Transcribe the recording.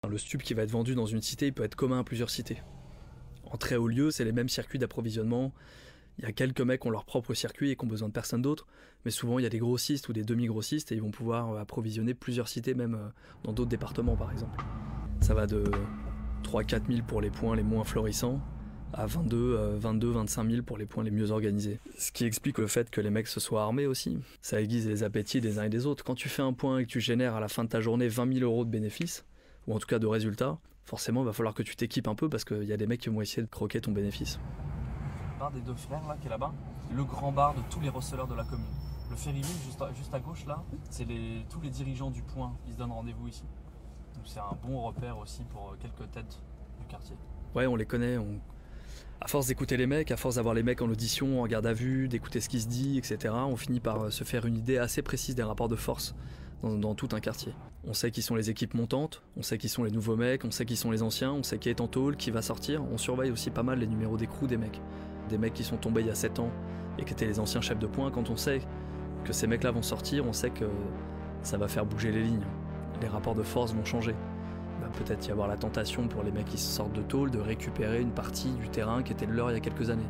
Le stup qui va être vendu dans une cité, il peut être commun à plusieurs cités. En très haut lieu, c'est les mêmes circuits d'approvisionnement. Il y a quelques mecs qui ont leur propre circuit et qui ont besoin de personne d'autre, mais souvent il y a des grossistes ou des demi-grossistes et ils vont pouvoir approvisionner plusieurs cités, même dans d'autres départements par exemple. Ça va de 3-4 000 pour les points les moins florissants à 22-25 000 pour les points les mieux organisés. Ce qui explique le fait que les mecs se soient armés aussi. Ça aiguise les appétits des uns et des autres. Quand tu fais un point et que tu génères à la fin de ta journée 20 000 € de bénéfices, ou en tout cas de résultats, forcément il va falloir que tu t'équipes un peu parce qu'il y a des mecs qui vont essayer de croquer ton bénéfice. Le bar des deux frères là qui est là-bas, le grand bar de tous les receleurs de la commune. Le Ferryville juste à gauche là, c'est tous les dirigeants du point, ils se donnent rendez-vous ici. Donc c'est un bon repère aussi pour quelques têtes du quartier. Ouais, on les connaît, à force d'écouter les mecs, à force d'avoir les mecs en audition, en garde à vue, d'écouter ce qui se dit, etc., on finit par se faire une idée assez précise des rapports de force dans tout un quartier. On sait qui sont les équipes montantes, on sait qui sont les nouveaux mecs, on sait qui sont les anciens, on sait qui est en tôle, qui va sortir. On surveille aussi pas mal les numéros d'écrou des mecs. Des mecs qui sont tombés il y a 7 ans et qui étaient les anciens chefs de poing. Quand on sait que ces mecs-là vont sortir, on sait que ça va faire bouger les lignes. Les rapports de force vont changer. Il va peut-être y avoir la tentation pour les mecs qui sortent de tôle de récupérer une partie du terrain qui était le leur il y a quelques années.